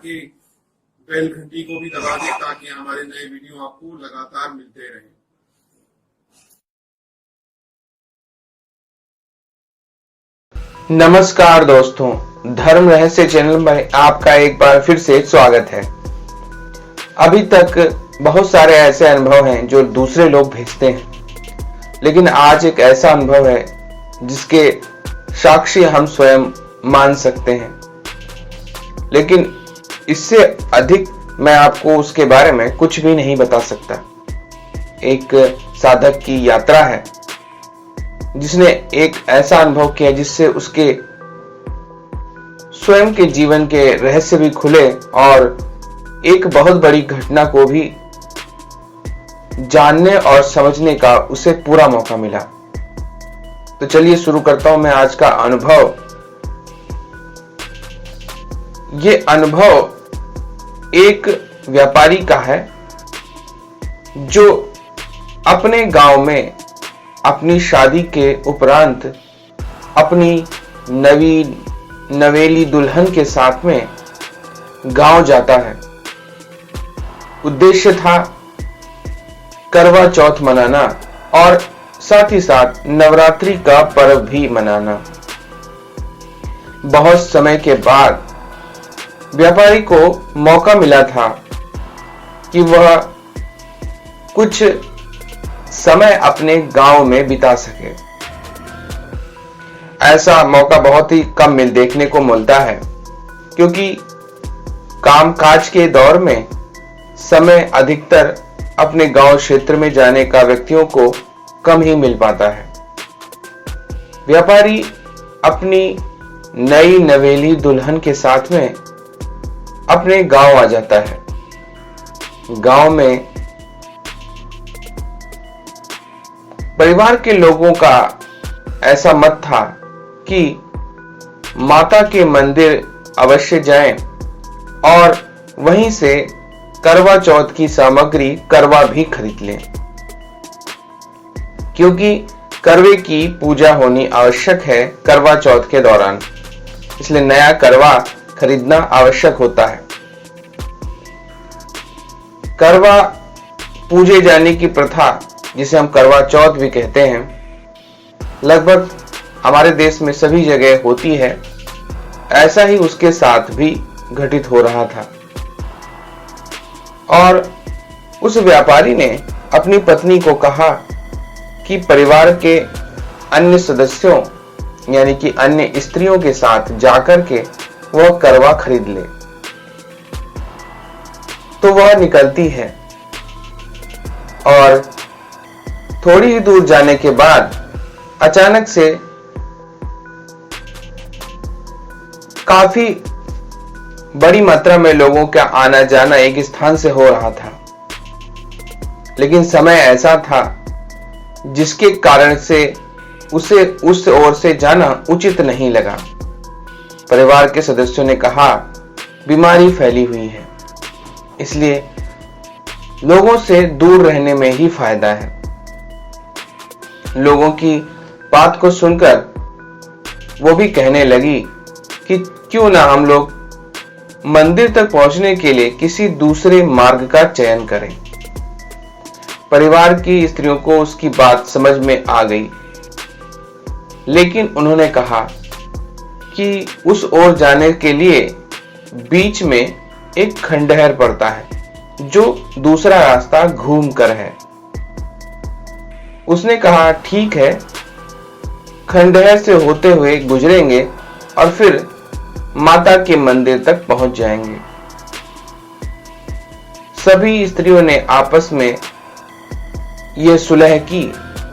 के बेल घंटी को भी दबा दें ताकि हमारे नए वीडियो आपको लगातार मिलते रहें। नमस्कार दोस्तों, धर्म रहस्य चैनल में आपका एक बार फिर से स्वागत है। अभी तक बहुत सारे ऐसे अनुभव हैं जो दूसरे लोग भेजते हैं, लेकिन आज एक ऐसा अनुभव है जिसके साक्षी हम स्वयं मान सकते हैं। लेकिन इससे अधिक मैं आपको उसके बारे में कुछ भी नहीं बता सकता। एक साधक की यात्रा है जिसने एक ऐसा अनुभव किया जिससे उसके स्वयं के जीवन के रहस्य भी खुले और एक बहुत बड़ी घटना को भी जानने और समझने का उसे पूरा मौका मिला। तो चलिए शुरू करता हूं मैं आज का अनुभव। ये अनुभव एक व्यापारी का है जो अपने गांव में अपनी शादी के उपरांत अपनी नवेली दुल्हन के साथ में गांव जाता है। उद्देश्य था करवा चौथ मनाना और साथ ही साथ नवरात्रि का पर्व भी मनाना। बहुत समय के बाद व्यापारी को मौका मिला था कि वह कुछ समय अपने गांव में बिता सके। ऐसा मौका बहुत ही कम देखने को मिलता है, क्योंकि कामकाज के दौर में समय अधिकतर अपने गांव क्षेत्र में जाने का व्यक्तियों को कम ही मिल पाता है। व्यापारी अपनी नई नवेली दुल्हन के साथ में अपने गांव आ जाता है। गांव में परिवार के लोगों का ऐसा मत था कि माता के मंदिर अवश्य जाएं और वहीं से करवा चौथ की सामग्री करवा भी खरीद लें, क्योंकि करवे की पूजा होनी आवश्यक है करवा चौथ के दौरान। इसलिए नया करवा खरीदना आवश्यक होता है। करवा पूजे जाने की प्रथा, जिसे हम करवा चौथ भी कहते हैं, लगभग हमारे देश में सभी जगह होती है। ऐसा ही उसके साथ भी घटित हो रहा था और उस व्यापारी ने अपनी पत्नी को कहा कि परिवार के अन्य सदस्यों यानी कि अन्य स्त्रियों के साथ जाकर के वह करवा खरीद ले। तो वह निकलती है और थोड़ी ही दूर जाने के बाद अचानक से काफी बड़ी मात्रा में लोगों का आना जाना एक स्थान से हो रहा था, लेकिन समय ऐसा था जिसके कारण से उसे उस ओर से जाना उचित नहीं लगा। परिवार के सदस्यों ने कहा, बीमारी फैली हुई है, इसलिए लोगों से दूर रहने में ही फायदा है। लोगों की बात को सुनकर वो भी कहने लगी कि क्यों ना हम लोग मंदिर तक पहुंचने के लिए किसी दूसरे मार्ग का चयन करें। परिवार की स्त्रियों को उसकी बात समझ में आ गई, लेकिन उन्होंने कहा कि उस ओर जाने के लिए बीच में एक खंडहर पड़ता है जो दूसरा रास्ता घूम कर है। उसने कहा, ठीक है, खंडहर से होते हुए गुजरेंगे और फिर माता के मंदिर तक पहुंच जाएंगे। सभी स्त्रियों ने आपस में यह सुलह की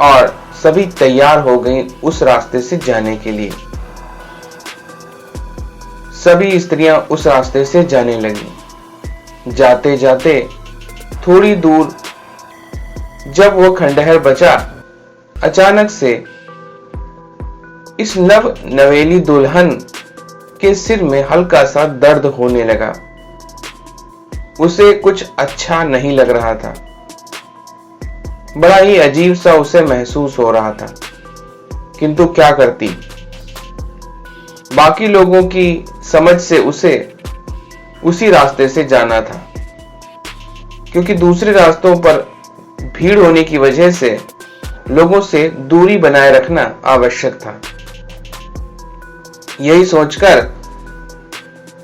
और सभी तैयार हो गईं उस रास्ते से जाने के लिए। सभी स्त्रियां उस रास्ते से जाने लगी। जाते जाते थोड़ी दूर जब वो खंडहर बचा, अचानक से इस नवेली दुल्हन के सिर में हल्का सा दर्द होने लगा। उसे कुछ अच्छा नहीं लग रहा था, बड़ा ही अजीब सा उसे महसूस हो रहा था, किंतु क्या करती। बाकी लोगों की समझ से उसे उसी रास्ते से जाना था, क्योंकि दूसरे रास्तों पर भीड़ होने की वजह से लोगों से दूरी बनाए रखना आवश्यक था। यही सोचकर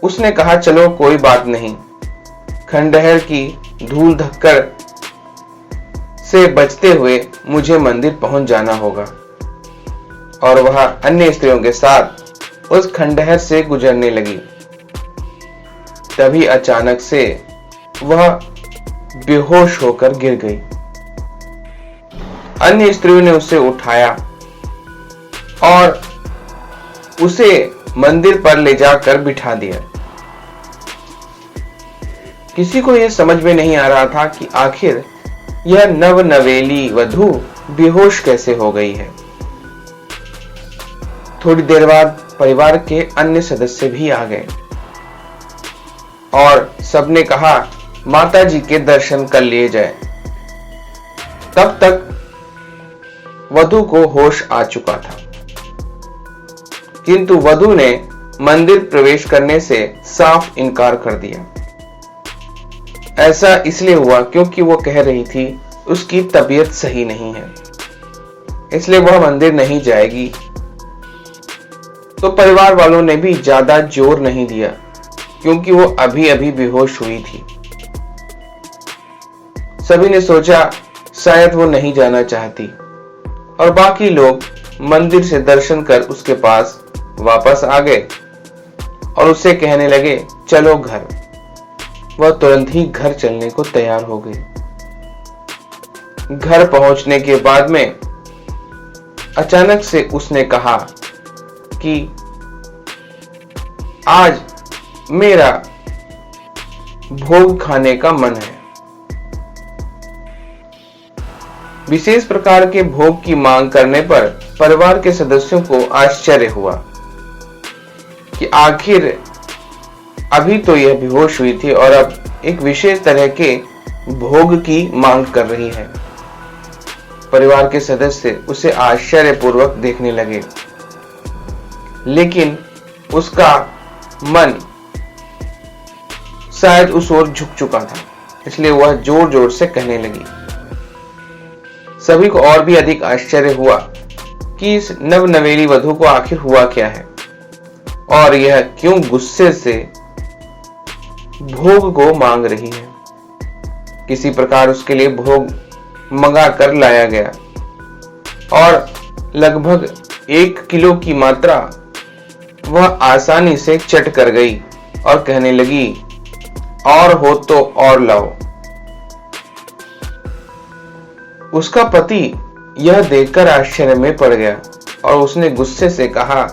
उसने कहा, चलो कोई बात नहीं, खंडहर की धूल धक्कड़ से बचते हुए मुझे मंदिर पहुंच जाना होगा। और वह अन्य स्त्रियों के साथ उस खंडहर से गुजरने लगी। तभी अचानक से वह बेहोश होकर गिर गई। अन्य स्त्रियों ने उसे उठाया और उसे मंदिर पर ले जाकर बिठा दिया। किसी को यह समझ में नहीं आ रहा था कि आखिर यह नवनवेली वधू बेहोश कैसे हो गई है। थोड़ी देर बाद परिवार के अन्य सदस्य भी आ गए और सबने कहा माता जी के दर्शन कर लिए जाए। तब तक वधू को होश आ चुका था, किंतु वधू ने मंदिर प्रवेश करने से साफ इनकार कर दिया। ऐसा इसलिए हुआ क्योंकि वो कह रही थी उसकी तबीयत सही नहीं है, इसलिए वह मंदिर नहीं जाएगी। तो परिवार वालों ने भी ज्यादा जोर नहीं दिया, क्योंकि वो अभी अभी बेहोश हुई थी। सभी ने सोचा शायद वो नहीं जाना चाहती, और बाकी लोग मंदिर से दर्शन कर उसके पास वापस आ गए और उससे कहने लगे चलो घर। वह तुरंत ही घर चलने को तैयार हो गई। घर पहुंचने के बाद में अचानक से उसने कहा कि आज मेरा भोग खाने का मन है। विशेष प्रकार के भोग की मांग करने पर परिवार के सदस्यों को आश्चर्य हुआ कि आखिर अभी तो यह बेहोश हुई थी और अब एक विशेष तरह के भोग की मांग कर रही है। परिवार के सदस्य उसे आश्चर्यपूर्वक देखने लगे, लेकिन उसका मन शायद उस ओर झुक चुका था, इसलिए वह जोर जोर से कहने लगी। सभी को और भी अधिक आश्चर्य हुआ कि इस नवनवेली वधू को आखिर हुआ क्या है और यह क्यों गुस्से से भोग को मांग रही है। किसी प्रकार उसके लिए भोग मंगा कर लाया गया और लगभग 1 किलो की मात्रा वह आसानी से चट कर गई और कहने लगी और हो तो और लाओ। उसका पति यह देखकर आश्चर्य में पड़ गया और उसने गुस्से से कहा,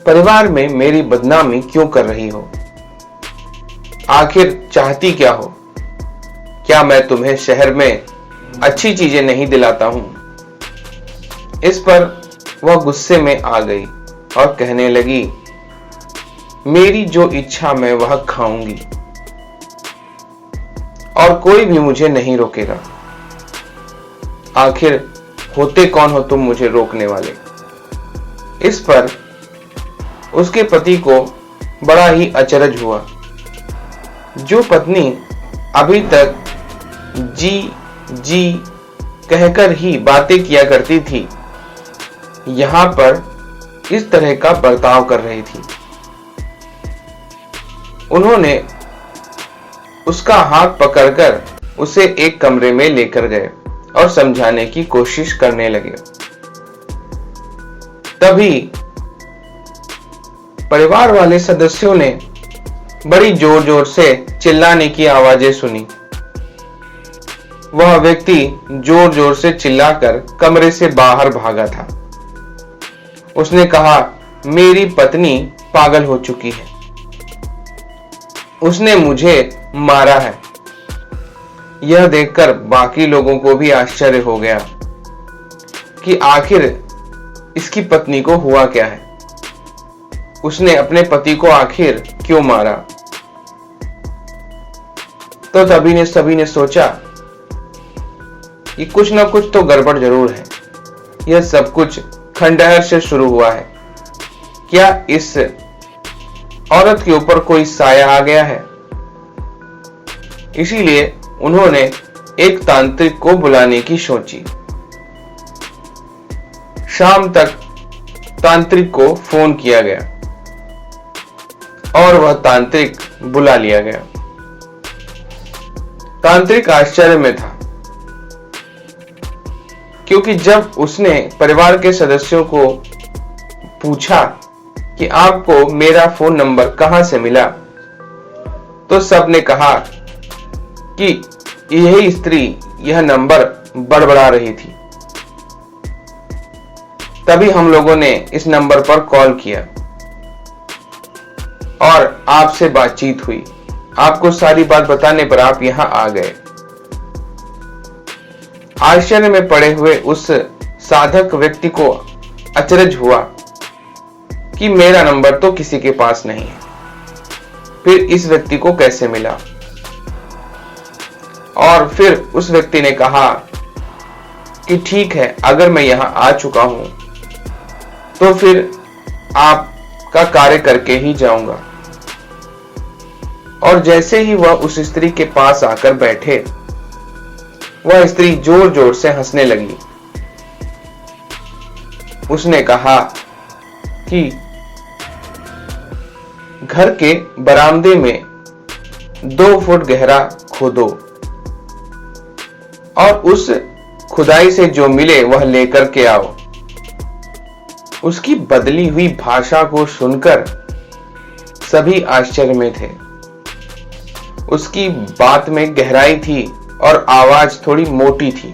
परिवार में मेरी बदनामी क्यों कर रही हो? आखिर चाहती क्या हो? क्या मैं तुम्हें शहर में अच्छी चीजें नहीं दिलाता हूं? इस पर वह गुस्से में आ गई और कहने लगी, मेरी जो इच्छा मैं वह खाऊंगी और कोई भी मुझे नहीं रोकेगा। आखिर होते कौन हो तुम मुझे रोकने वाले? इस पर उसके पति को बड़ा ही अचरज हुआ। जो पत्नी अभी तक जी जी कहकर ही बातें किया करती थी, यहां पर इस तरह का बर्ताव कर रही थी। उन्होंने उसका हाथ पकड़कर उसे एक कमरे में लेकर गए और समझाने की कोशिश करने लगे। तभी परिवार वाले सदस्यों ने बड़ी जोर जोर से चिल्लाने की आवाजें सुनी। वह व्यक्ति जोर जोर से चिल्लाकर कमरे से बाहर भागा था। उसने कहा, मेरी पत्नी पागल हो चुकी है, उसने मुझे मारा है। यह देखकर बाकी लोगों को भी आश्चर्य हो गया कि आखिर इसकी पत्नी को हुआ क्या है, उसने अपने पति को आखिर क्यों मारा। तो तभी सभी ने सोचा कि कुछ ना कुछ तो गड़बड़ जरूर है। यह सब कुछ खंडहर से शुरू हुआ है। क्या इस औरत के ऊपर कोई साया आ गया है इसीलिए उन्होंने एक तांत्रिक को बुलाने की सोची। शाम तक तांत्रिक को फोन किया गया और वह तांत्रिक बुला लिया गया। तांत्रिक आश्चर्य में था, क्योंकि जब उसने परिवार के सदस्यों को पूछा कि आपको मेरा फोन नंबर कहां से मिला, तो सबने कहा कि यही स्त्री यह नंबर बड़बड़ा रही थी। तभी हम लोगों ने इस नंबर पर कॉल किया और आपसे बातचीत हुई। आपको सारी बात बताने पर आप यहां आ गए। आश्चर्य में पड़े हुए उस साधक व्यक्ति को अचरज हुआ कि मेरा नंबर तो किसी के पास नहीं है, फिर इस व्यक्ति को कैसे मिला। और फिर उस व्यक्ति ने कहा कि ठीक है, अगर मैं यहां आ चुका हूं तो फिर आपका कार्य करके ही जाऊंगा। और जैसे ही वह उस स्त्री के पास आकर बैठे, वह स्त्री जोर जोर से हंसने लगी। उसने कहा कि घर के बरामदे में 2 फुट गहरा खोदो और उस खुदाई से जो मिले वह लेकर के आओ। उसकी बदली हुई भाषा को सुनकर सभी आश्चर्य में थे। उसकी बात में गहराई थी और आवाज थोड़ी मोटी थी।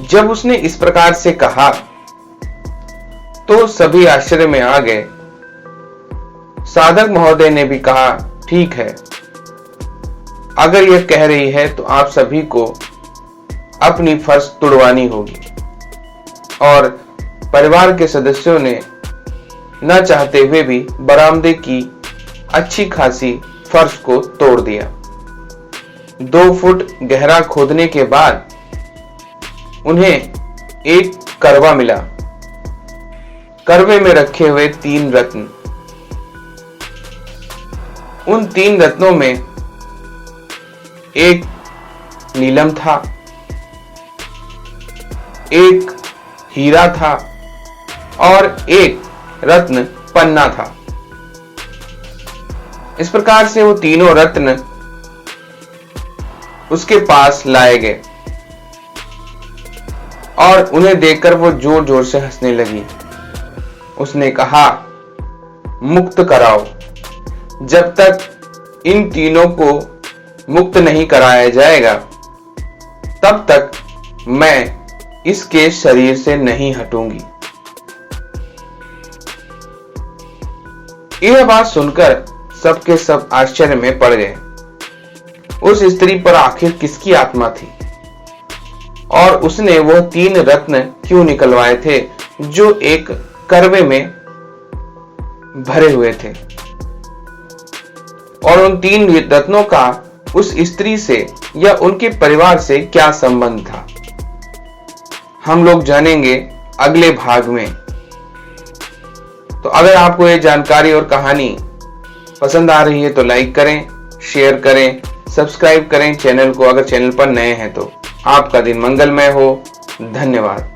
जब उसने इस प्रकार से कहा तो सभी आश्चर्य में आ गए। साधक महोदय ने भी कहा, ठीक है, अगर यह कह रही है तो आप सभी को अपनी फर्श तुड़वानी होगी। और परिवार के सदस्यों ने न चाहते हुए भी बरामदे की अच्छी खासी फर्श को तोड़ दिया। 2 फुट गहरा खोदने के बाद उन्हें एक करवा मिला। करवे में रखे हुए 3 रत्न। उन 3 रत्नों में एक नीलम था, एक हीरा था और एक रत्न पन्ना था। इस प्रकार से वो तीनों रत्न उसके पास लाए गए और उन्हें देखकर वो जोर जोर से हंसने लगी। उसने कहा, मुक्त कराओ। जब तक इन तीनों को मुक्त नहीं कराया जाएगा तब तक मैं इसके शरीर से नहीं हटूंगी। यह बात सुनकर सबके सब आश्चर्य में पड़ गए। उस स्त्री पर आखिर किसकी आत्मा थी और उसने वह 3 रत्न क्यों निकलवाए थे जो एक करवे में भरे हुए थे, और उन 3 रत्नों का उस स्त्री से या उनके परिवार से क्या संबंध था, हम लोग जानेंगे अगले भाग में। तो अगर आपको ये जानकारी और कहानी पसंद आ रही है तो लाइक करें, शेयर करें, सब्सक्राइब करें चैनल को अगर चैनल पर नए हैं तो। आपका दिन मंगलमय हो। धन्यवाद।